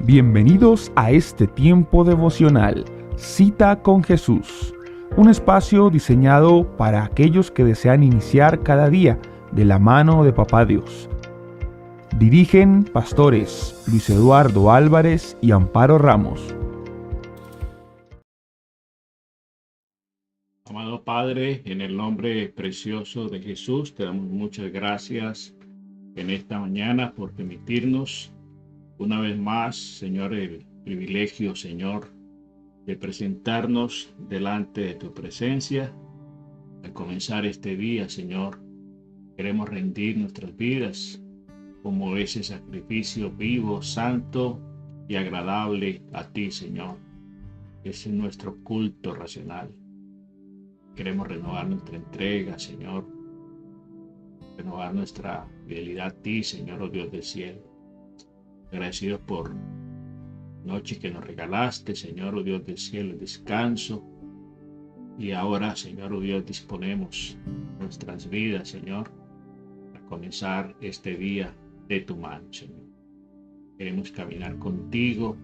Bienvenidos a este tiempo devocional, Cita con Jesús, un espacio diseñado para aquellos que desean iniciar cada día de la mano de Papá Dios. Dirigen pastores Luis Eduardo Álvarez y Amparo Ramos. Amado Padre, en el nombre precioso de Jesús, te damos muchas gracias en esta mañana por permitirnos una vez más, Señor, el privilegio, Señor, de presentarnos delante de tu presencia. Al comenzar este día, Señor, queremos rendir nuestras vidas como ese sacrificio vivo, santo y agradable a ti, Señor. Ese es nuestro culto racional. Queremos renovar nuestra entrega, Señor. Renovar nuestra fidelidad a ti, Señor, oh Dios del cielo. Agradecidos por noche que nos regalaste, Señor, oh Dios del cielo, el descanso. Y ahora, Señor, oh Dios, disponemos nuestras vidas, Señor, para comenzar este día de tu mano, Señor. Queremos caminar contigo.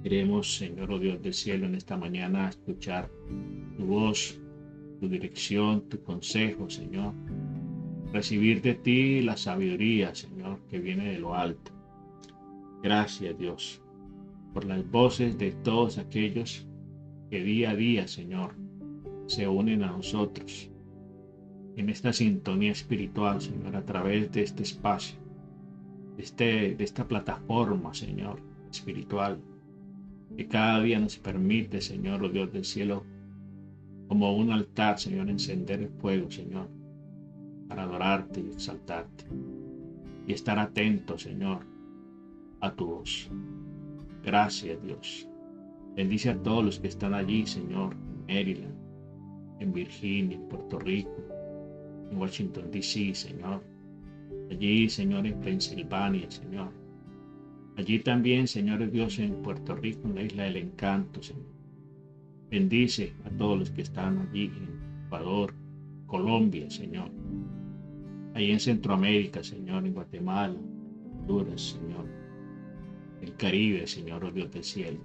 Queremos, Señor, oh Dios del cielo, en esta mañana escuchar tu voz, tu dirección, tu consejo, Señor. Recibir de ti la sabiduría, Señor, que viene de lo alto. Gracias, Dios, por las voces de todos aquellos que día a día, Señor, se unen a nosotros en esta sintonía espiritual, Señor, a través de este espacio, de esta plataforma, Señor, espiritual, que cada día nos permite, Señor, oh Dios del cielo, como un altar, Señor, encender el fuego, Señor, para adorarte y exaltarte y estar atento, Señor, a tu voz. Gracias, Dios. Bendice a todos los que están allí, Señor, en Maryland, en Virginia, en Puerto Rico, en Washington, D.C., Señor. Allí, Señor, en Pensilvania, Señor. Allí también, Señor Dios, en Puerto Rico, en la Isla del Encanto, Señor. Bendice a todos los que están allí en Ecuador, Colombia, Señor. Allí en Centroamérica, Señor, en Guatemala, Honduras, Señor. El Caribe, Señor, oh Dios del cielo.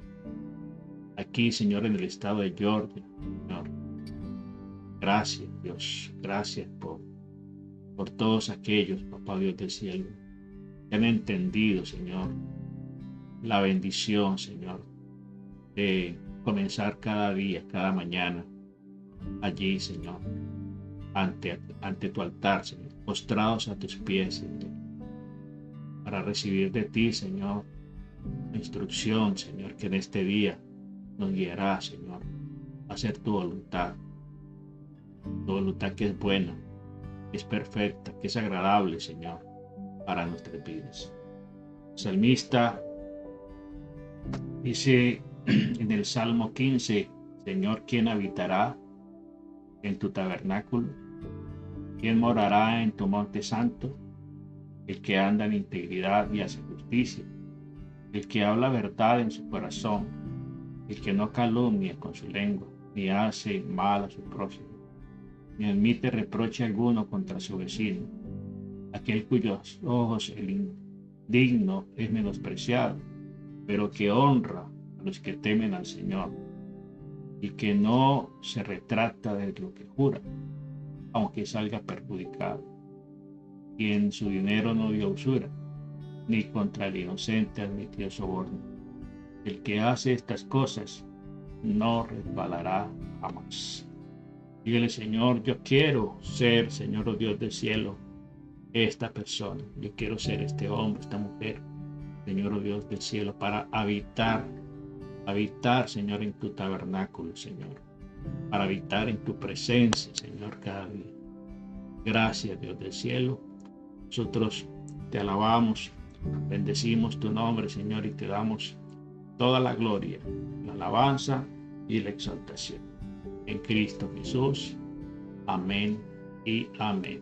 Aquí, Señor, en el estado de Georgia, Señor. Gracias, Dios. Gracias por todos aquellos, Papá Dios del cielo, que han entendido, Señor, la bendición, Señor, de comenzar cada día, cada mañana, allí, Señor, ante tu altar, Señor, postrados a tus pies, Señor, para recibir de ti, Señor, la instrucción, Señor, que en este día nos guiará, Señor, a hacer tu voluntad que es buena, que es perfecta, que es agradable, Señor, para nuestras vidas. El salmista dice en el Salmo 15, Señor, ¿quién habitará en tu tabernáculo? ¿Quién morará en tu monte santo? El que anda en integridad y hace justicia, el que habla verdad en su corazón, el que no calumnia con su lengua, ni hace mal a su prójimo, ni admite reproche alguno contra su vecino, aquel cuyos ojos el indigno es menospreciado, pero que honra a los que temen al Señor, y que no se retracta de lo que jura, aunque salga perjudicado, y en su dinero no dio usura, ni contra el inocente admitió soborno. El que hace estas cosas no resbalará jamás. Dígale, Señor, yo quiero ser, Señor, oh Dios del cielo, esta persona. Yo quiero ser este hombre, esta mujer, Señor, oh Dios del cielo, para habitar, Señor, en tu tabernáculo, Señor, para habitar en tu presencia, Señor, cada día. Gracias, Dios del cielo. Nosotros te alabamos, bendecimos tu nombre, Señor, y te damos toda la gloria, la alabanza y la exaltación. En Cristo Jesús. Amén y amén.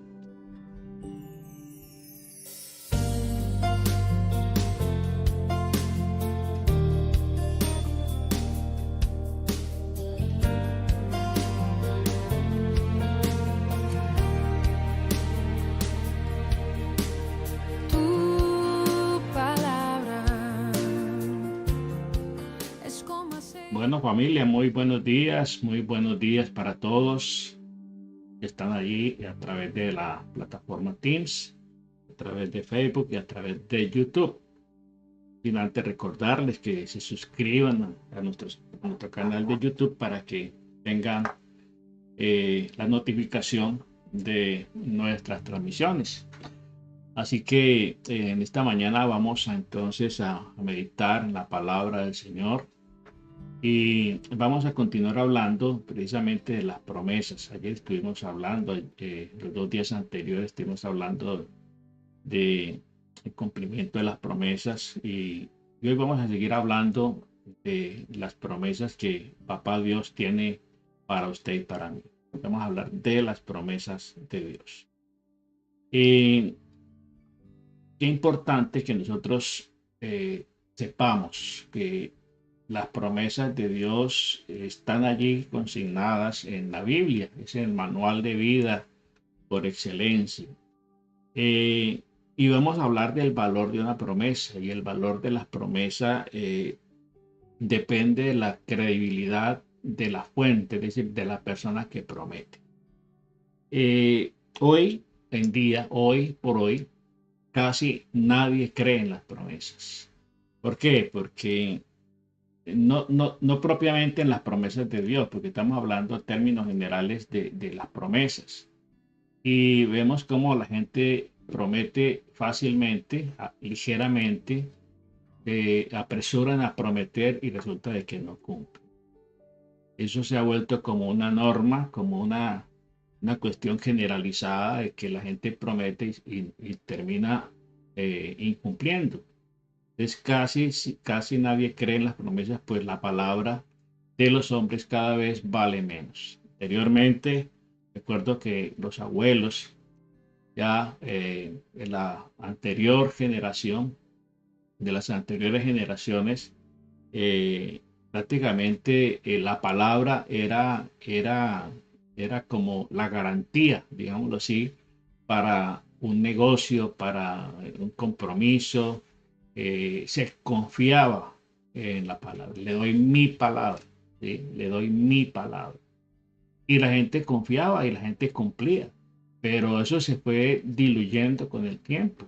Tu palabra Bueno, familia, muy buenos días para todos que están allí a través de la plataforma Teams, a través de Facebook y a través de YouTube. Sin antes recordarles que se suscriban a nuestro canal de YouTube para que tengan la notificación de nuestras transmisiones. Así que en esta mañana vamos entonces a meditar en la palabra del Señor y vamos a continuar hablando precisamente de las promesas. Ayer estuvimos hablando, los 2 días anteriores estuvimos hablando de el cumplimiento de las promesas y hoy vamos a seguir hablando de las promesas que Papá Dios tiene para usted y para mí. Vamos a hablar de las promesas de Dios. Y qué importante que nosotros sepamos que las promesas de Dios están allí consignadas en la Biblia, es el manual de vida por excelencia. Y vamos a hablar del valor de una promesa, y el valor de las promesas depende de la credibilidad de la fuente, es decir, de la persona que promete. Hoy en día, hoy por hoy, casi nadie cree en las promesas. ¿Por qué? Porque no propiamente en las promesas de Dios, porque estamos hablando en términos generales de las promesas. Y vemos cómo la gente promete fácilmente, ligeramente, apresuran a prometer y resulta de que no cumplen. Eso se ha vuelto como una norma, como una cuestión generalizada de que la gente promete y termina incumpliendo. Entonces casi nadie cree en las promesas, pues la palabra de los hombres cada vez vale menos. Anteriormente, recuerdo que los abuelos, ya en la anterior generación, de las anteriores generaciones, eh, prácticamente la palabra era como la garantía, digámoslo así, para un negocio, para un compromiso. Se confiaba en la palabra. Le doy mi palabra, ¿sí? Le doy mi palabra. Y la gente confiaba y la gente cumplía. Pero eso se fue diluyendo con el tiempo.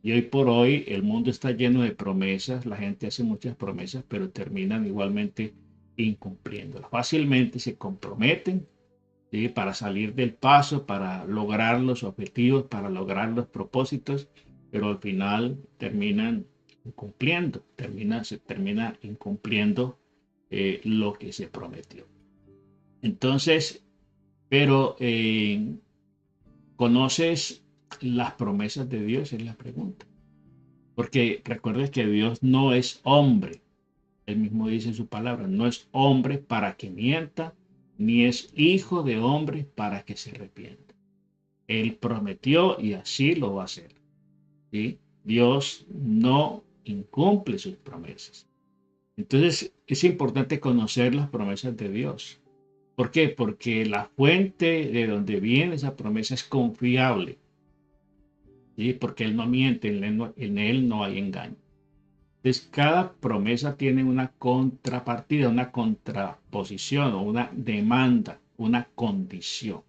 Y hoy por hoy el mundo está lleno de promesas, la gente hace muchas promesas, pero terminan igualmente incumpliéndolas. Fácilmente se comprometen, ¿sí? Para salir del paso, para lograr los objetivos, para lograr los propósitos, pero al final terminan incumpliendo, se termina incumpliendo lo que se prometió. Entonces, pero ¿conoces las promesas de Dios? Es la pregunta. Porque recuerdes que Dios no es hombre. Él mismo dice en su palabra, no es hombre para que mienta, ni es hijo de hombre para que se arrepienta. Él prometió y así lo va a hacer. ¿Sí? Dios no incumple sus promesas. Entonces es importante conocer las promesas de Dios. ¿Por qué? Porque la fuente de donde viene esa promesa es confiable. ¿Sí? Porque Él no miente, en él no hay engaño. Entonces, cada promesa tiene una contrapartida, una contraposición o una demanda, una condición.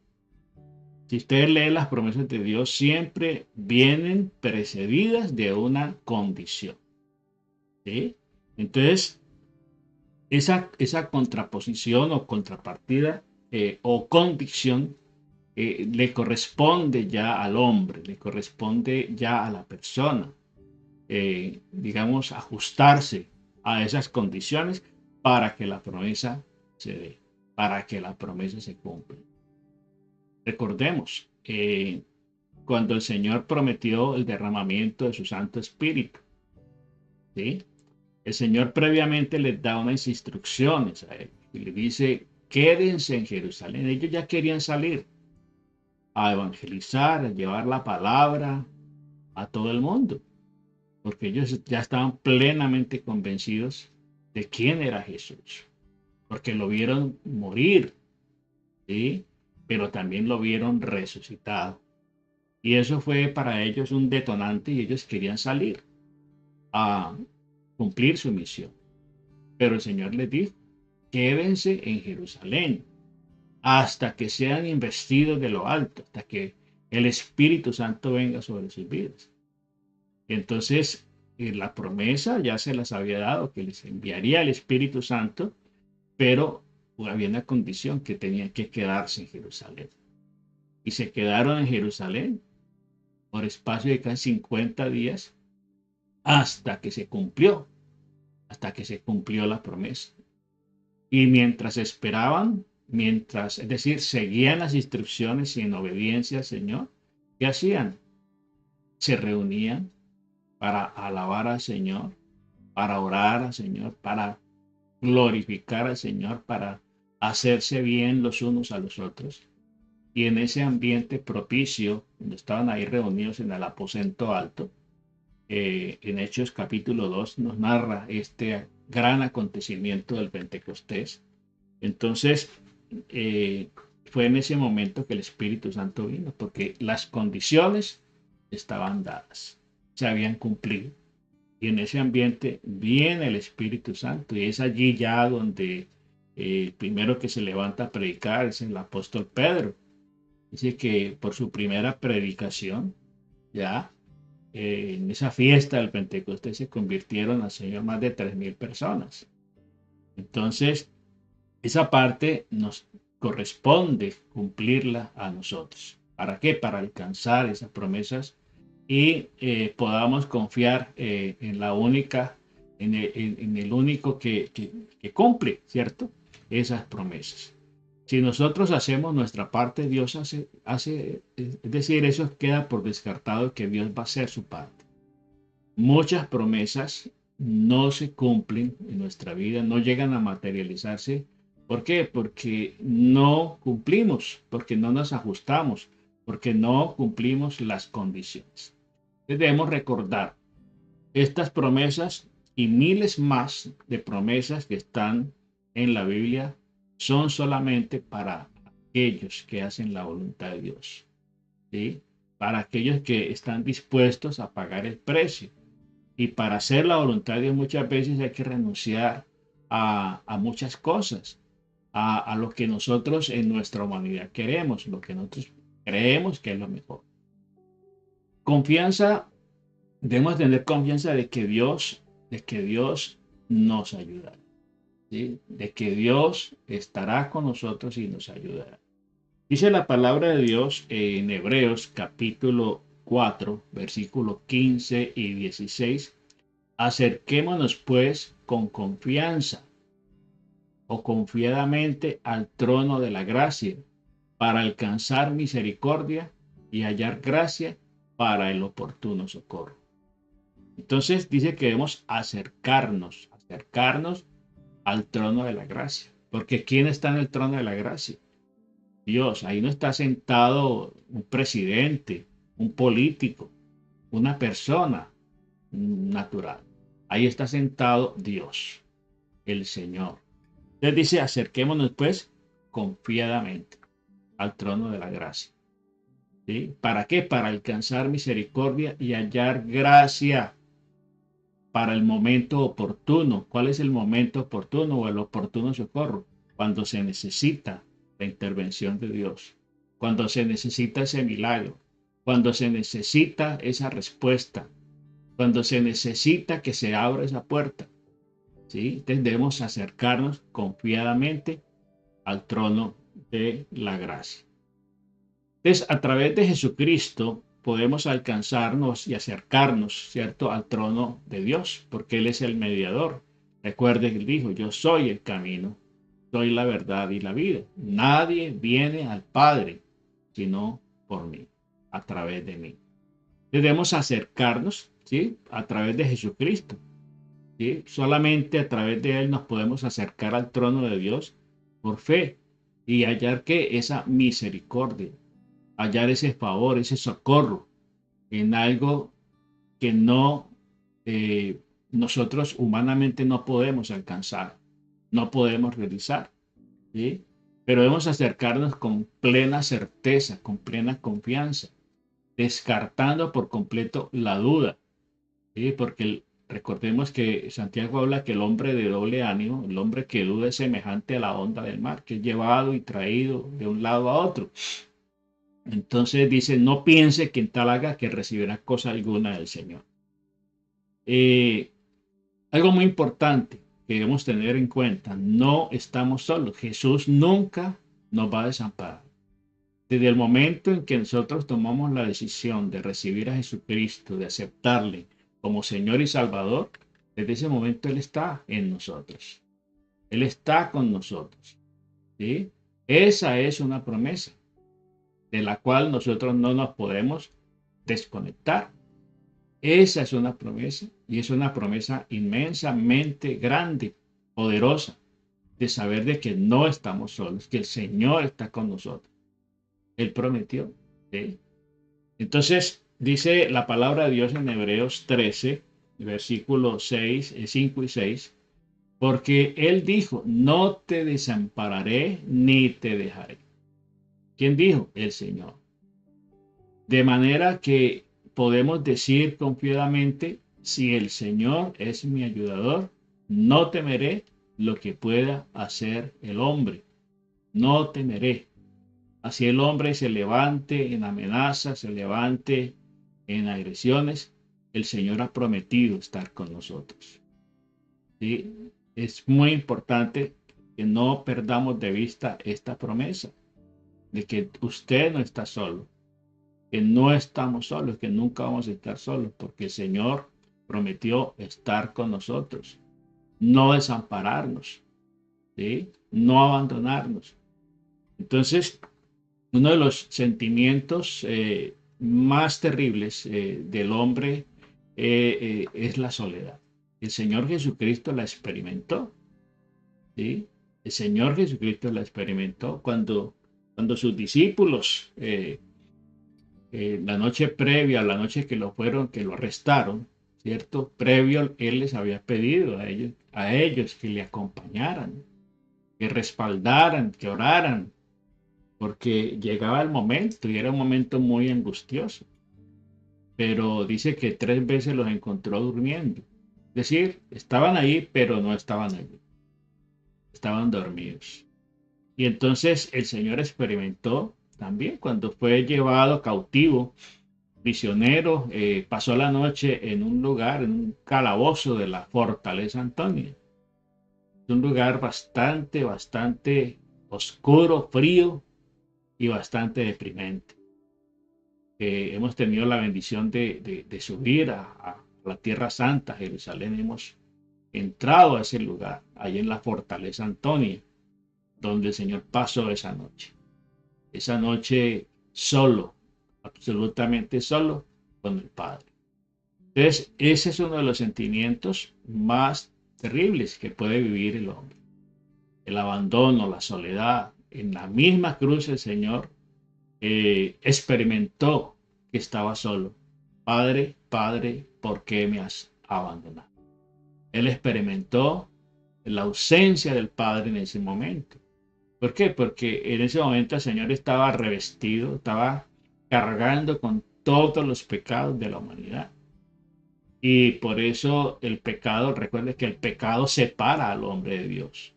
Si ustedes leen las promesas de Dios, siempre vienen precedidas de una condición. ¿Sí? Entonces, esa contraposición o contrapartida o condición le corresponde ya al hombre, le corresponde ya a la persona. Digamos, ajustarse a esas condiciones para que la promesa se dé, para que la promesa se cumpla. Recordemos, cuando el Señor prometió el derramamiento de su Santo Espíritu, ¿sí? El Señor previamente les da unas instrucciones a él y le dice, quédense en Jerusalén. Ellos ya querían salir a evangelizar, a llevar la palabra a todo el mundo, porque ellos ya estaban plenamente convencidos de quién era Jesús, porque lo vieron morir, ¿sí? Pero también lo vieron resucitado. Y eso fue para ellos un detonante y ellos querían salir a cumplir su misión. Pero el Señor les dijo, quédense en Jerusalén hasta que sean investidos de lo alto, hasta que el Espíritu Santo venga sobre sus vidas. Entonces, la promesa ya se las había dado, que les enviaría el Espíritu Santo, pero había una condición, que tenían que quedarse en Jerusalén. Y se quedaron en Jerusalén por espacio de casi 50 días hasta que se cumplió, hasta que se cumplió la promesa. Y mientras esperaban, es decir, seguían las instrucciones y en obediencia al Señor, ¿qué hacían? Se reunían para alabar al Señor, para orar al Señor, para glorificar al Señor, para hacerse bien los unos a los otros. Y en ese ambiente propicio, donde estaban ahí reunidos en el aposento alto, en Hechos capítulo 2 nos narra este gran acontecimiento del Pentecostés. Entonces, fue en ese momento que el Espíritu Santo vino, porque las condiciones estaban dadas, se habían cumplido. Y en ese ambiente viene el Espíritu Santo, y es allí ya donde el primero que se levanta a predicar es el apóstol Pedro. Dice que por su primera predicación, ya en esa fiesta del Pentecostés se convirtieron al Señor más de 3.000 personas. Entonces, esa parte nos corresponde cumplirla a nosotros. ¿Para qué? Para alcanzar esas promesas y podamos confiar en la única, en el único que cumple, ¿cierto? Esas promesas. Si nosotros hacemos nuestra parte, Dios hace, es decir, eso queda por descartado, que Dios va a hacer su parte. Muchas promesas no se cumplen en nuestra vida, no llegan a materializarse. ¿Por qué? Porque no cumplimos, porque no nos ajustamos, porque no cumplimos las condiciones. Debemos recordar estas promesas y miles más de promesas que están en la Biblia son solamente para aquellos que hacen la voluntad de Dios, ¿sí? Para aquellos que están dispuestos a pagar el precio. Y para hacer la voluntad de Dios muchas veces hay que renunciar a muchas cosas, a lo que nosotros en nuestra humanidad queremos, lo que nosotros creemos que es lo mejor. Confianza, debemos tener confianza de que Dios nos ayudará, ¿sí? De que Dios estará con nosotros y nos ayudará. Dice la palabra de Dios en Hebreos capítulo 4, versículos 15 y 16. Acerquémonos pues con confianza o confiadamente al trono de la gracia para alcanzar misericordia y hallar gracia para el oportuno socorro. Entonces dice que debemos acercarnos al trono de la gracia. Porque ¿quién está en el trono de la gracia? Dios. Ahí no está sentado un presidente, un político, una persona natural. Ahí está sentado Dios, el Señor. Entonces dice, acerquémonos pues confiadamente al trono de la gracia. ¿Sí? ¿Para qué? Para alcanzar misericordia y hallar gracia para el momento oportuno. ¿Cuál es el momento oportuno o el oportuno socorro? Cuando se necesita la intervención de Dios, cuando se necesita ese milagro, cuando se necesita esa respuesta, cuando se necesita que se abra esa puerta. ¿Sí? Debemos acercarnos confiadamente al trono de la gracia. Entonces, a través de Jesucristo podemos alcanzarnos y acercarnos, ¿cierto?, al trono de Dios, porque Él es el mediador. Recuerde que Él dijo, yo soy el camino, soy la verdad y la vida. Nadie viene al Padre sino por mí, a través de mí. Debemos acercarnos, ¿sí?, a través de Jesucristo. ¿Sí? Solamente a través de Él nos podemos acercar al trono de Dios por fe y hallar que esa misericordia, hallar ese favor, ese socorro en algo que no nosotros humanamente no podemos alcanzar, no podemos realizar. ¿Sí? Pero debemos acercarnos con plena certeza, con plena confianza, descartando por completo la duda. ¿Sí? Porque Recordemos que Santiago habla que el hombre de doble ánimo, el hombre que duda es semejante a la onda del mar, que es llevado y traído de un lado a otro. Entonces dice, no piense que en tal haga que recibirá cosa alguna del Señor. Eh, Algo muy importante que debemos tener en cuenta, no estamos solos. Jesús nunca nos va a desamparar. Desde el momento en que nosotros tomamos la decisión de recibir a Jesucristo, de aceptarle como Señor y Salvador, desde ese momento Él está en nosotros. Él está con nosotros. ¿Sí? Esa es una promesa de la cual nosotros no nos podemos desconectar. Esa es una promesa y es una promesa inmensamente grande, poderosa, de saber de que no estamos solos, que el Señor está con nosotros. Él prometió. ¿Sí? Entonces, dice la palabra de Dios en Hebreos 13, versículos 6, 5 y 6, porque Él dijo, no te desampararé ni te dejaré. ¿Quién dijo? El Señor. De manera que podemos decir confiadamente, si el Señor es mi ayudador, no temeré lo que pueda hacer el hombre. No temeré. Así el hombre se levante en amenazas, se levante en agresiones, el Señor ha prometido estar con nosotros. ¿Sí? Es muy importante que no perdamos de vista esta promesa de que usted no está solo, que no estamos solos, que nunca vamos a estar solos, porque el Señor prometió estar con nosotros, no desampararnos, ¿sí? No abandonarnos. Entonces, uno de los sentimientos más terribles del hombre es la soledad. El Señor Jesucristo la experimentó, ¿sí? El Señor Jesucristo la experimentó cuando sus discípulos la noche previa, la noche que lo arrestaron, ¿cierto? Previo, Él les había pedido a ellos que le acompañaran, que respaldaran, que oraran, porque llegaba el momento y era un momento muy angustioso. Pero dice que 3 veces los encontró durmiendo. Es decir, estaban ahí, pero no estaban allí. Estaban dormidos. Y entonces el Señor experimentó también cuando fue llevado cautivo prisionero, pasó la noche en un lugar, en un calabozo de la fortaleza Antonia. Es un lugar bastante oscuro, frío y bastante deprimente. Hemos tenido la bendición de subir a la Tierra Santa, Jerusalén. Hemos entrado a ese lugar, ahí en la fortaleza Antonia, donde el Señor pasó esa noche. Esa noche solo, absolutamente solo con el Padre. Entonces, ese es uno de los sentimientos más terribles que puede vivir el hombre. El abandono, la soledad. En la misma cruz el Señor experimentó que estaba solo. Padre, Padre, ¿por qué me has abandonado? Él experimentó la ausencia del Padre en ese momento. ¿Por qué? Porque en ese momento el Señor estaba revestido, estaba cargando con todos los pecados de la humanidad. Y por eso el pecado, recuerde que el pecado separa al hombre de Dios.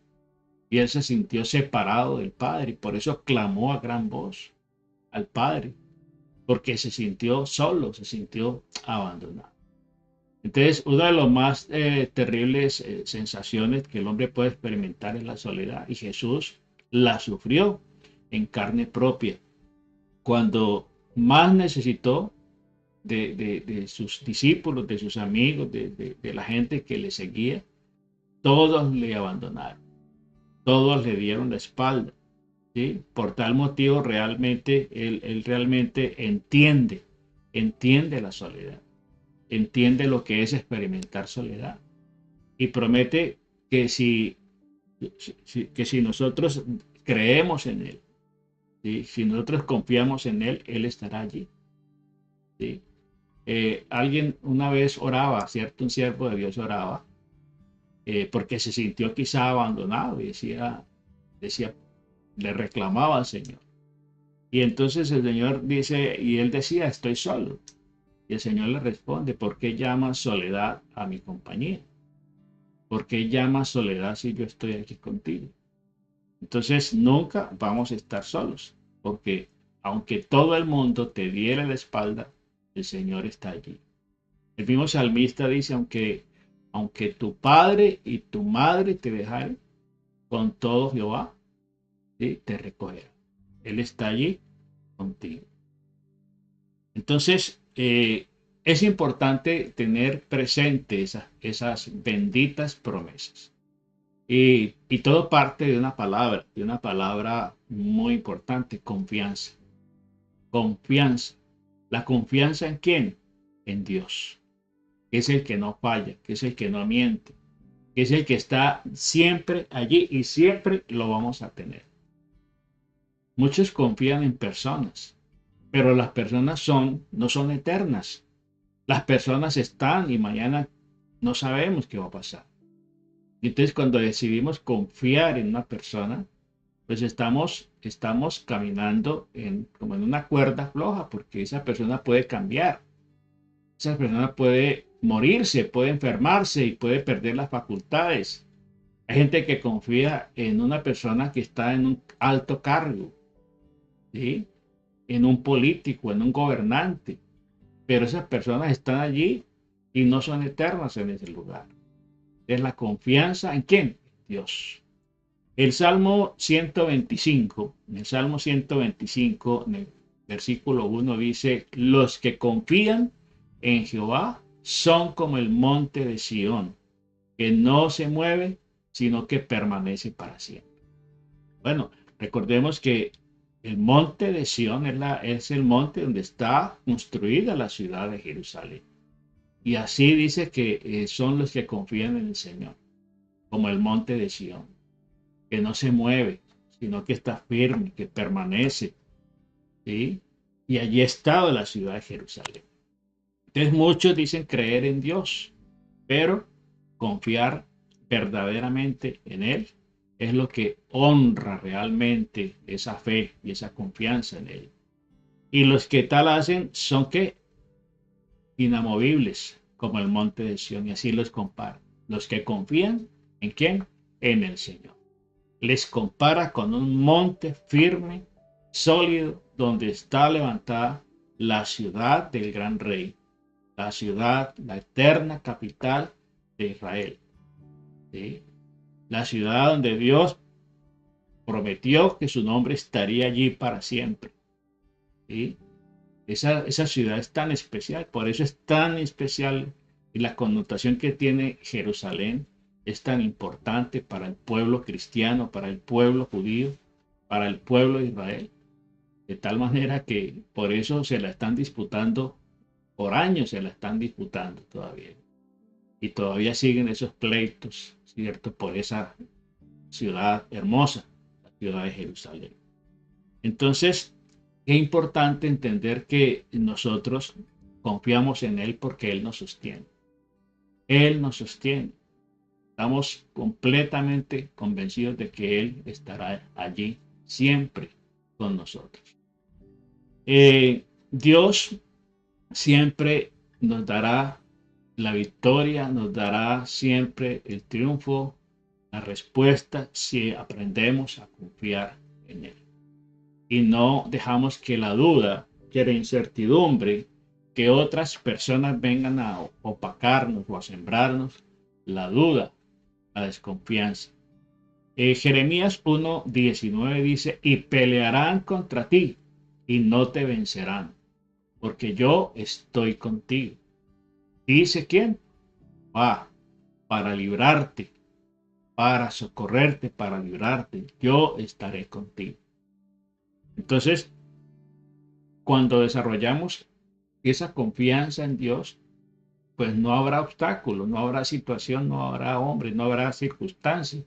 Y él se sintió separado del Padre y por eso clamó a gran voz al Padre, porque se sintió solo, se sintió abandonado. Entonces, una de las más terribles sensaciones que el hombre puede experimentar es la soledad y Jesús la sufrió en carne propia. Cuando más necesitó de sus discípulos, de sus amigos, de la gente que le seguía, todos le abandonaron, todos le dieron la espalda. ¿Sí? Por tal motivo, realmente, él realmente entiende la soledad, entiende lo que es experimentar soledad y promete que si nosotros creemos en Él, ¿sí? Si nosotros confiamos en Él, Él estará allí. ¿Sí? Alguien una vez oraba, ¿cierto? Un siervo de Dios oraba porque se sintió quizá abandonado y decía, le reclamaba al Señor. Y entonces el Señor dice, y él decía, estoy solo. Y el Señor le responde, ¿por qué llamas soledad a mi compañía? ¿Por qué llamas soledad si yo estoy aquí contigo? Entonces nunca vamos a estar solos, porque aunque todo el mundo te diera la espalda, el Señor está allí. El mismo salmista dice, aunque tu padre y tu madre te dejaren, con todo Jehová, ¿sí?, te recogerá. Él está allí contigo. Entonces, es importante tener presente esas benditas promesas. Y todo parte de una palabra muy importante: confianza. Confianza. ¿La confianza en quién? En Dios, que es el que no falla, que es el que no miente, que es el que está siempre allí y siempre lo vamos a tener. Muchos confían en personas, pero las personas no son eternas. Las personas están y mañana no sabemos qué va a pasar. Y entonces cuando decidimos confiar en una persona, pues estamos caminando como en una cuerda floja, porque esa persona puede cambiar, esa persona puede morirse, puede enfermarse y puede perder las facultades. Hay gente que confía en una persona que está en un alto cargo, ¿sí?, en un político, en un gobernante, pero esas personas están allí y no son eternas en ese lugar. Es la confianza en quién: Dios. En el Salmo 125, en el versículo 1 dice, los que confían en Jehová son como el monte de Sión, que no se mueve, sino que permanece para siempre. Bueno, recordemos que el monte de Sión es el monte donde está construida la ciudad de Jerusalén. Y así dice que son los que confían en el Señor, como el monte de Sión, que no se mueve, sino que está firme, que permanece, ¿sí? Y allí está la ciudad de Jerusalén. Entonces muchos dicen creer en Dios, pero confiar verdaderamente en Él es lo que honra realmente esa fe y esa confianza en Él. Y los que tal hacen son que inamovibles, como el monte de Sión, y así los compara. Los que confían en quién: en el Señor. Les compara con un monte firme, sólido, donde está levantada la ciudad del gran rey, la ciudad, la eterna capital de Israel, ¿sí?, la ciudad donde Dios prometió que su nombre estaría allí para siempre, ¿sí? Esa ciudad es tan especial, por eso es tan especial, y la connotación que tiene Jerusalén es tan importante para el pueblo cristiano, para el pueblo judío, para el pueblo de Israel, de tal manera que por eso se la están disputando, por años se la están disputando todavía, y todavía siguen esos pleitos, ¿cierto?, por esa ciudad hermosa, la ciudad de Jerusalén. Entonces, es importante entender que nosotros confiamos en Él porque Él nos sostiene. Él nos sostiene. Estamos completamente convencidos de que Él estará allí siempre con nosotros. Dios siempre nos dará la victoria, nos dará siempre el triunfo, la respuesta, si aprendemos a confiar en Él. Y no dejamos que la duda, que la incertidumbre, que otras personas vengan a opacarnos o a sembrarnos la duda, la desconfianza. Jeremías 1:19 dice, y pelearán contra ti y no te vencerán, porque yo estoy contigo. ¿Dice quién? Va para librarte, para socorrerte, para librarte. Yo estaré contigo. Entonces, cuando desarrollamos esa confianza en Dios, pues no habrá obstáculo, no habrá situación, no habrá hombre, no habrá circunstancia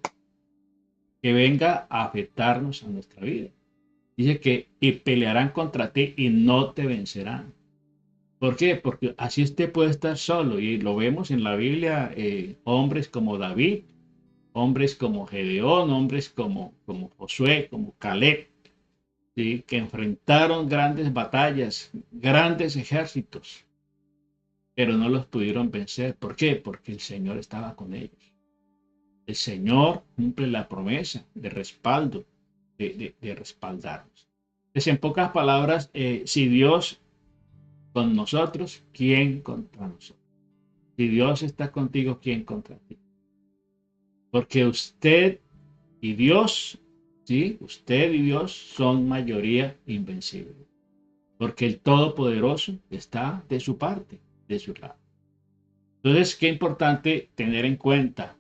que venga a afectarnos a nuestra vida. Dice que y pelearán contra ti y no te vencerán. ¿Por qué? Porque así usted puede estar solo, y lo vemos en la Biblia, hombres como David, hombres como Gedeón, hombres como Josué, como Caleb, ¿sí?, que enfrentaron grandes batallas, grandes ejércitos, pero no los pudieron vencer. ¿Por qué? Porque el Señor estaba con ellos. El Señor cumple la promesa de respaldo, de respaldarnos. Entonces, en pocas palabras, si Dios con nosotros, ¿quién contra nosotros? Si Dios está contigo, ¿quién contra ti? Porque usted y Dios, ¿sí? Usted y Dios son mayoría invencible. Porque el Todopoderoso está de su parte, de su lado. Entonces, qué importante tener en cuenta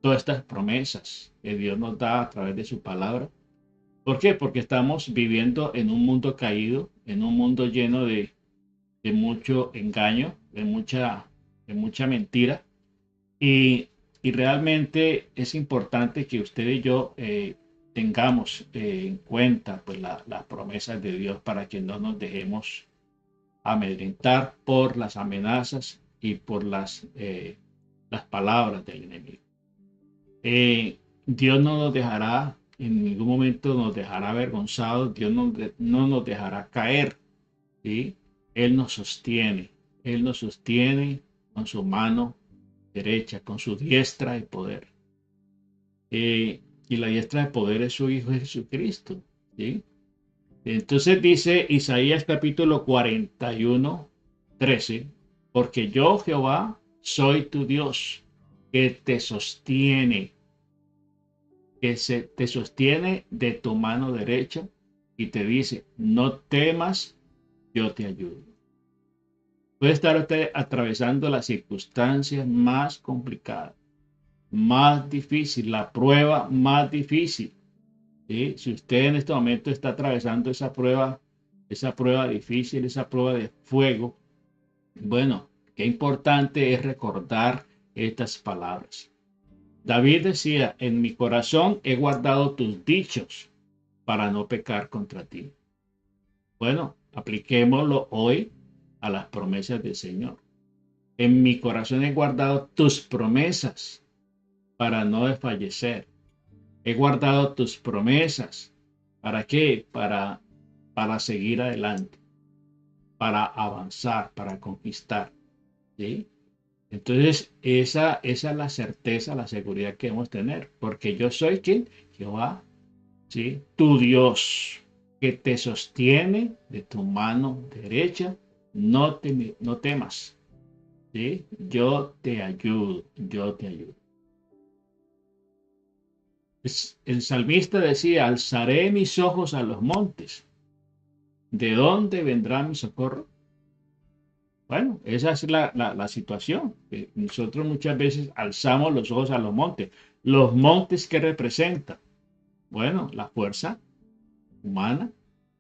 todas estas promesas que Dios nos da a través de su palabra. ¿Por qué? Porque estamos viviendo en un mundo caído, en un mundo lleno de mucho engaño, de mucha mentira. Y, y realmente es importante que usted y yo tengamos en cuenta pues, las promesas de Dios para que no nos dejemos amedrentar por las amenazas y por las palabras del enemigo. Dios no nos dejará, en ningún momento nos dejará avergonzados, Dios no nos dejará caer, ¿sí? Él nos sostiene con su mano derecha, con su diestra de poder. Y la diestra de poder es su Hijo Jesucristo, ¿sí? Entonces dice Isaías capítulo 41, 13, porque yo Jehová soy tu Dios, que te sostiene, te sostiene de tu mano derecha y te dice, no temas, yo te ayudo. Puede estar usted atravesando las circunstancias más complicadas, más difícil, la prueba más difícil. ¿Sí? Si usted en este momento está atravesando esa prueba difícil, esa prueba de fuego, bueno, qué importante es recordar estas palabras. David decía, en mi corazón he guardado tus dichos para no pecar contra ti. Bueno, apliquémoslo hoy a las promesas del Señor. En mi corazón he guardado tus promesas para no desfallecer. He guardado tus promesas. ¿Para qué? Para seguir adelante, para avanzar, para conquistar. ¿Sí? Entonces, esa es la certeza, la seguridad que debemos tener. Porque yo soy quien, Jehová, ¿sí? Tu Dios, que te sostiene de tu mano derecha. No temas. ¿Sí? Yo te ayudo, yo te ayudo. El salmista decía, alzaré mis ojos a los montes. ¿De dónde vendrá mi socorro? Bueno, esa es la situación. Nosotros muchas veces alzamos los ojos a los montes. ¿Los montes qué representan? Bueno, la fuerza humana,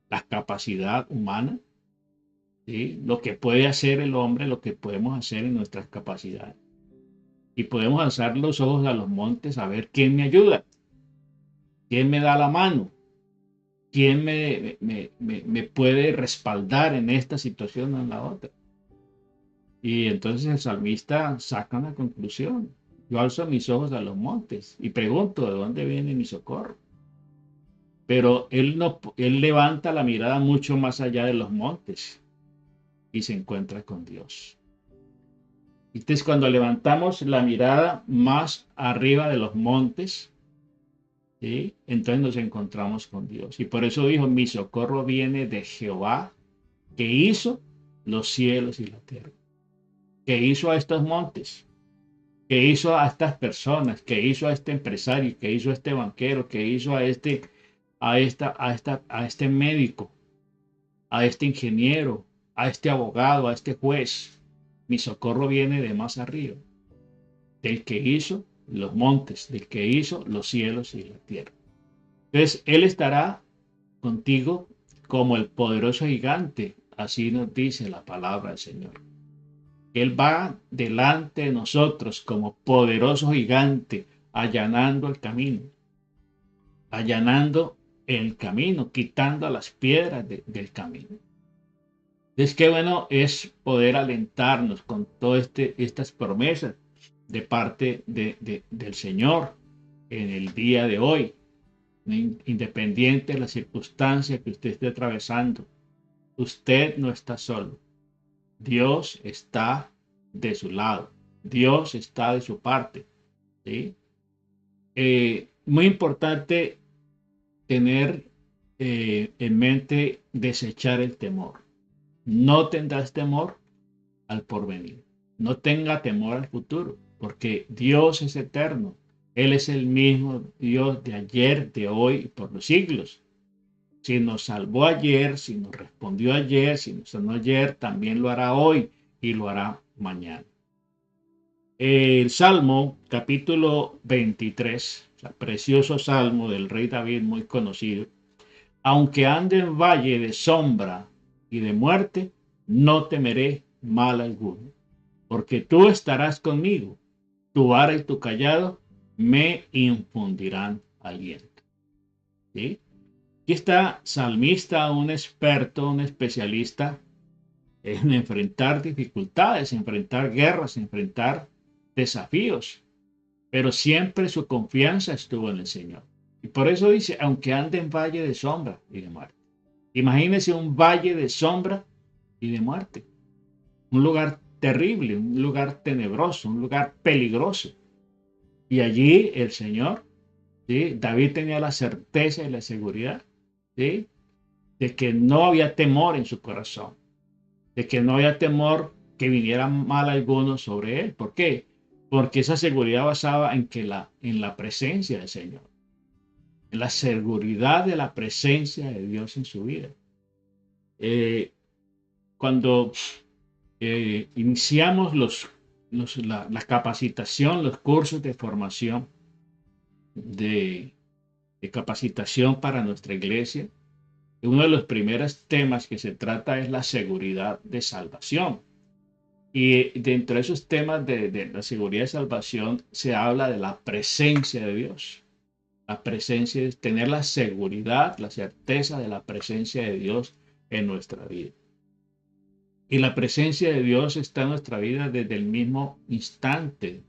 la capacidad humana, ¿sí? Lo que puede hacer el hombre, lo que podemos hacer en nuestras capacidades. Y podemos alzar los ojos a los montes a ver quién me ayuda, quién me da la mano, quién me puede respaldar en esta situación o en la otra. Y entonces el salmista saca una conclusión. Yo alzo mis ojos a los montes y pregunto de dónde viene mi socorro. Pero él levanta la mirada mucho más allá de los montes y se encuentra con Dios. Entonces cuando levantamos la mirada más arriba de los montes, ¿sí? Entonces nos encontramos con Dios. Y por eso dijo, mi socorro viene de Jehová, que hizo los cielos y la tierra, que hizo a estos montes, que hizo a estas personas, que hizo a este empresario, que hizo a este banquero, que hizo a este médico, a este ingeniero, a este abogado, a este juez. Mi socorro viene de más arriba, del que hizo los montes, del que hizo los cielos y la tierra. Entonces, Él estará contigo como el poderoso gigante, así nos dice la palabra del Señor. Él va delante de nosotros como poderoso gigante, allanando el camino, quitando las piedras del camino. Es que bueno es poder alentarnos con todas estas promesas de parte del Señor en el día de hoy, independiente de la circunstancia que usted esté atravesando. Usted no está solo. Dios está de su lado. Dios está de su parte. ¿Sí? Muy importante tener en mente desechar el temor. No tendrás temor al porvenir. No tenga temor al futuro, porque Dios es eterno. Él es el mismo Dios de ayer, de hoy y por los siglos. Si nos salvó ayer, si nos respondió ayer, si nos sanó ayer, también lo hará hoy y lo hará mañana. El Salmo, capítulo 23, precioso salmo del rey David, muy conocido. Aunque ande en valle de sombra y de muerte, no temeré mal alguno, porque tú estarás conmigo, tu vara y tu callado me infundirán aliento. ¿Sí? Aquí está salmista, un experto, un especialista en enfrentar dificultades, enfrentar guerras, enfrentar desafíos, pero siempre su confianza estuvo en el Señor. Y por eso dice, aunque ande en valle de sombra y de muerte. Imagínese un valle de sombra y de muerte, un lugar terrible, un lugar tenebroso, un lugar peligroso. Y allí el Señor, ¿sí? David tenía la certeza y la seguridad, ¿sí? De que no había temor en su corazón, de que no había temor que viniera mal alguno sobre él. ¿Por qué? Porque esa seguridad basaba en la presencia del Señor, en la seguridad de la presencia de Dios en su vida. Eh, Cuando iniciamos la capacitación, los cursos de formación, de, de capacitación para nuestra iglesia, uno de los primeros temas que se trata es la seguridad de salvación. Y dentro de esos temas de la seguridad de salvación se habla de la presencia de Dios. La presencia es tener la seguridad, la certeza de la presencia de Dios en nuestra vida. Y la presencia de Dios está en nuestra vida desde el mismo instante,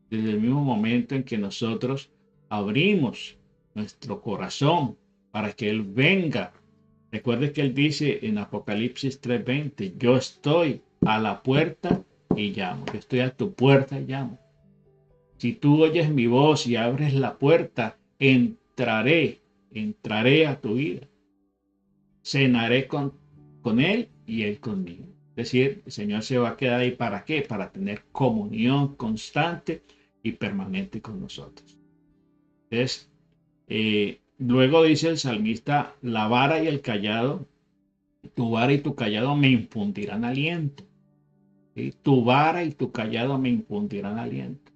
desde el mismo momento en que nosotros abrimos nuestro corazón para que Él venga. Recuerde que Él dice en Apocalipsis 3:20, yo estoy a la puerta y llamo. Yo estoy a tu puerta y llamo. Si tú oyes mi voz y abres la puerta, entraré a tu vida. Cenaré con Él y Él conmigo. Es decir, el Señor se va a quedar ahí ¿para qué? Para tener comunión constante y permanente con nosotros. Entonces, luego dice el salmista, la vara y el callado, tu vara y tu callado me infundirán aliento. ¿Sí? Tu vara y tu callado me infundirán aliento.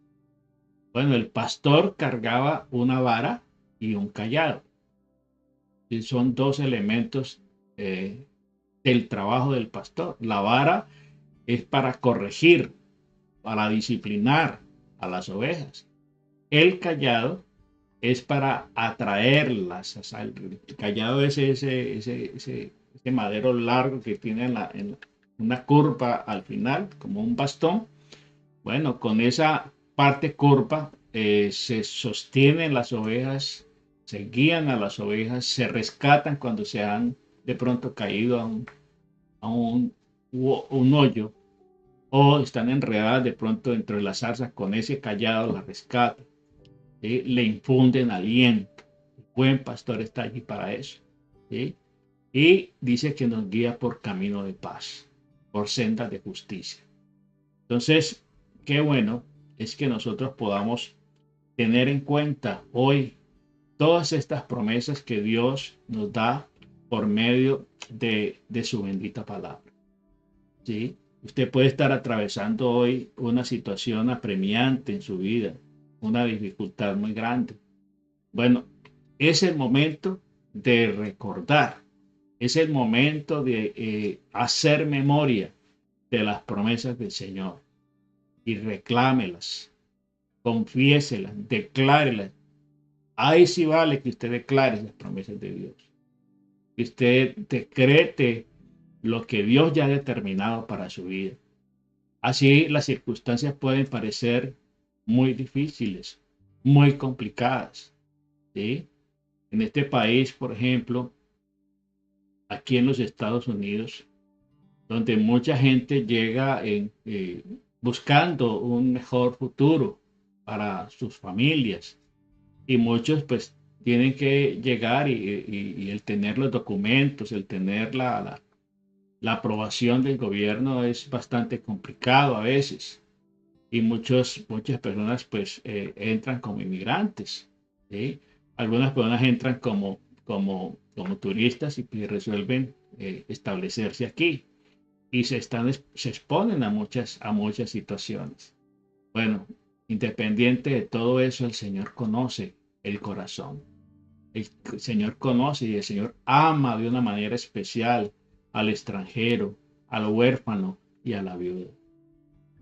Bueno, el pastor cargaba una vara y un callado. Y son dos elementos del trabajo del pastor. La vara es para corregir, para disciplinar a las ovejas. El callado es para atraerlas. O sea, el callado es ese madero largo que tiene una curva al final, como un bastón. Bueno, con esa parte curva se sostienen las ovejas, se guían a las ovejas, se rescatan cuando se han de pronto caído a un hoyo o están enredadas de pronto dentro de las zarzas. Con ese callado las rescatan, ¿sí? Le infunden aliento. El buen pastor está allí para eso, ¿sí? Y dice que nos guía por camino de paz, por sendas de justicia. Entonces, qué bueno es que nosotros podamos tener en cuenta hoy todas estas promesas que Dios nos da por medio de su bendita palabra. ¿Sí? Usted puede estar atravesando hoy una situación apremiante en su vida, una dificultad muy grande. Bueno, es el momento de recordar, es el momento de hacer memoria de las promesas del Señor y reclámelas, confiéselas, declárelas. Ahí sí vale que usted declare las promesas de Dios, que usted decrete lo que Dios ya ha determinado para su vida. Así las circunstancias pueden parecer muy difíciles, muy complicadas, ¿sí? En este país, por ejemplo, aquí en los Estados Unidos, donde mucha gente llega buscando un mejor futuro para sus familias. Y muchos pues tienen que llegar y el tener los documentos, el tener la aprobación del gobierno es bastante complicado a veces. Y muchas personas pues entran como inmigrantes, ¿sí? Algunas personas entran como turistas y resuelven establecerse aquí y se exponen a muchas situaciones. Bueno, independiente de todo eso, el Señor conoce el corazón. El Señor conoce y el Señor ama de una manera especial al extranjero, al huérfano y a la viuda.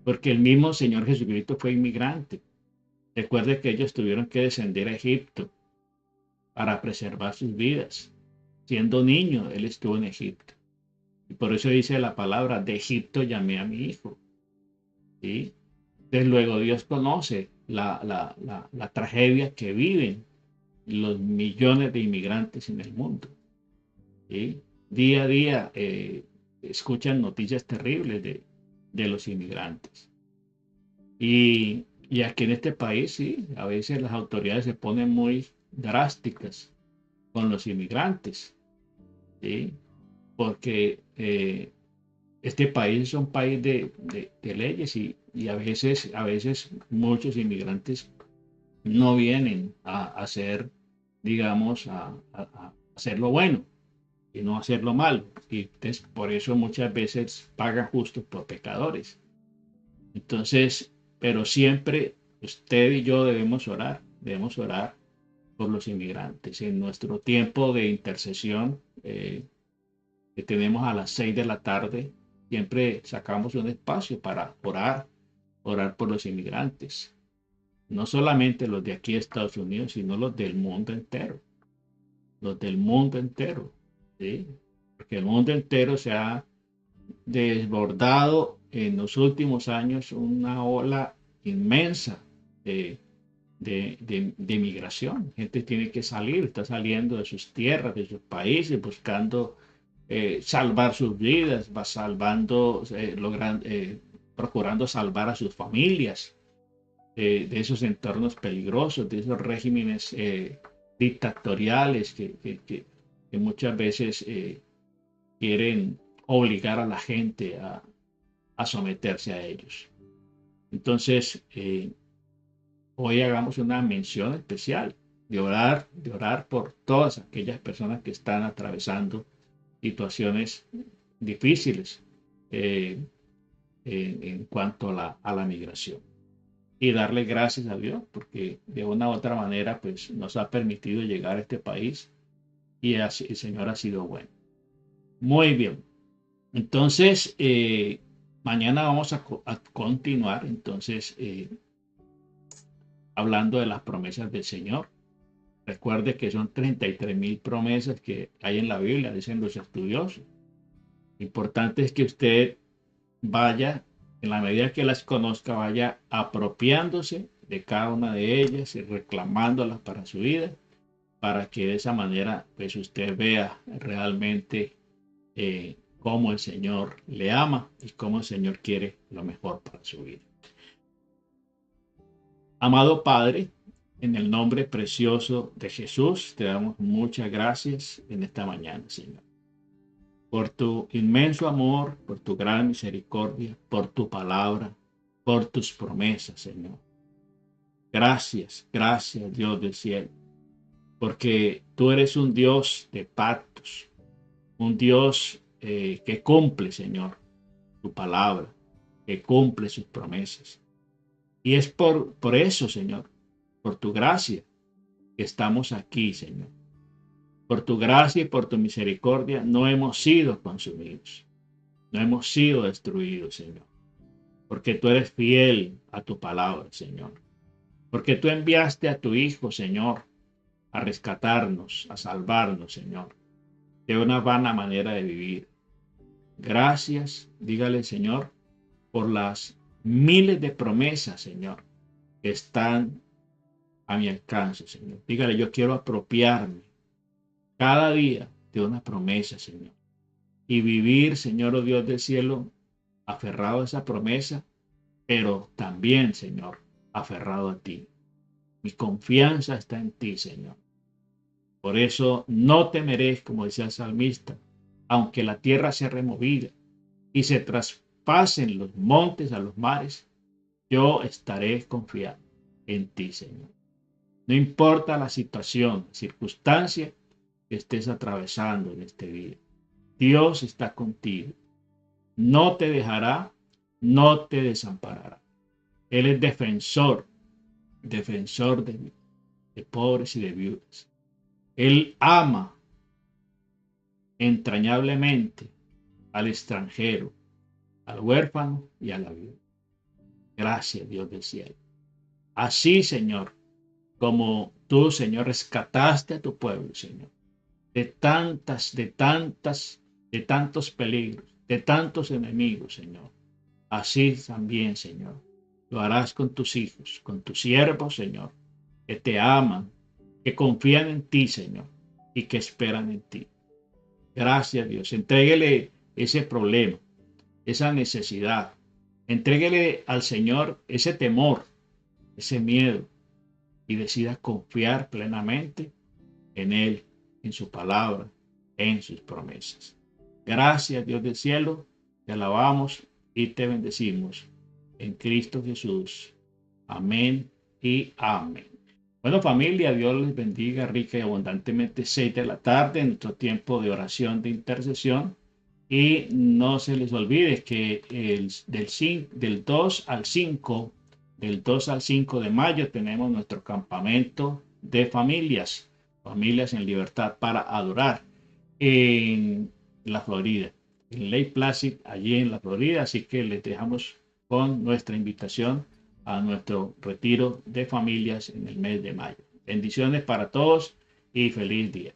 Porque el mismo Señor Jesucristo fue inmigrante. Recuerde que ellos tuvieron que descender a Egipto para preservar sus vidas. Siendo niño, Él estuvo en Egipto. Y por eso dice la palabra, de Egipto llamé a mi hijo. ¿Sí? Desde luego Dios conoce la tragedia que viven los millones de inmigrantes en el mundo. ¿Sí? Día a día escuchan noticias terribles de los inmigrantes. Y aquí en este país, sí, a veces las autoridades se ponen muy drásticas con los inmigrantes, ¿sí? Porque este país es un país de leyes y a veces muchos inmigrantes no vienen a hacer, digamos, a hacer lo bueno y no hacer lo malo. Y entonces, por eso muchas veces pagan justos por pecadores. Entonces, pero siempre usted y yo debemos orar por los inmigrantes. En nuestro tiempo de intercesión que tenemos a las 6 de la tarde, siempre sacamos un espacio para orar por los inmigrantes. No solamente los de aquí de Estados Unidos, sino los del mundo entero. Los del mundo entero. ¿Sí? Porque el mundo entero se ha desbordado en los últimos años una ola inmensa de migración. Gente tiene que salir, está saliendo de sus tierras, de sus países, buscando salvar sus vidas, va salvando, procurando salvar a sus familias de esos entornos peligrosos, de esos regímenes dictatoriales que muchas veces quieren obligar a la gente a someterse a ellos. Entonces, hoy hagamos una mención especial de orar por todas aquellas personas que están atravesando situaciones difíciles en cuanto a la migración. Y darle gracias a Dios, porque de una u otra manera pues, nos ha permitido llegar a este país y así, el Señor ha sido bueno. Muy bien. Entonces, mañana vamos a continuar entonces hablando de las promesas del Señor. Recuerde que son 33,000 promesas que hay en la Biblia, dicen los estudiosos. Importante es que usted vaya, en la medida que las conozca, vaya apropiándose de cada una de ellas y reclamándolas para su vida, para que de esa manera pues usted vea realmente cómo el Señor le ama y cómo el Señor quiere lo mejor para su vida. Amado Padre, en el nombre precioso de Jesús, te damos muchas gracias en esta mañana, Señor, por tu inmenso amor, por tu gran misericordia, por tu palabra, por tus promesas, Señor. Gracias, gracias, Dios del cielo, porque tú eres un Dios de pactos, un Dios que cumple, Señor, tu palabra, que cumple sus promesas. Y es por eso, Señor, por tu gracia, que estamos aquí, Señor. Por tu gracia y por tu misericordia no hemos sido consumidos, no hemos sido destruidos, Señor. Porque tú eres fiel a tu palabra, Señor. Porque tú enviaste a tu Hijo, Señor, a rescatarnos, a salvarnos, Señor, de una vana manera de vivir. Gracias, dígale, Señor, por las miles de promesas, Señor, que están a mi alcance, Señor. Dígale, yo quiero apropiarme cada día de una promesa, Señor. Y vivir, Señor, oh Dios del cielo, aferrado a esa promesa pero también, Señor, aferrado a ti. Mi confianza está en ti, Señor. Por eso no temeré, como decía el salmista, aunque la tierra sea removida y se traspasen los montes a los mares, yo estaré confiado en ti, Señor. No importa la situación, circunstancia que estés atravesando en este día. Dios está contigo. No te dejará, no te desamparará. Él es defensor de pobres y de viudas. Él ama entrañablemente al extranjero, al huérfano y a la viuda. Gracias, Dios del cielo. Así, Señor, como tú, Señor, rescataste a tu pueblo, Señor, de tantos peligros, de tantos enemigos, Señor. Así también, Señor, lo harás con tus hijos, con tus siervos, Señor, que te aman, que confían en ti, Señor, y que esperan en ti. Gracias, Dios. Entréguele ese problema, esa necesidad. Entréguele al Señor ese temor, ese miedo, y decida confiar plenamente en Él, en su palabra, en sus promesas. Gracias, Dios del cielo. Te alabamos y te bendecimos en Cristo Jesús. Amén y amén. Bueno, familia, Dios les bendiga rica y abundantemente. 6 de la tarde, en nuestro tiempo de oración de intercesión. Y no se les olvide que del 2 al 5, del 2 al 5 de mayo tenemos nuestro campamento de familias, familias en libertad para adorar en la Florida, en Lake Placid, allí en la Florida. Así que les dejamos con nuestra invitación a nuestro retiro de familias en el mes de mayo. Bendiciones para todos y feliz día.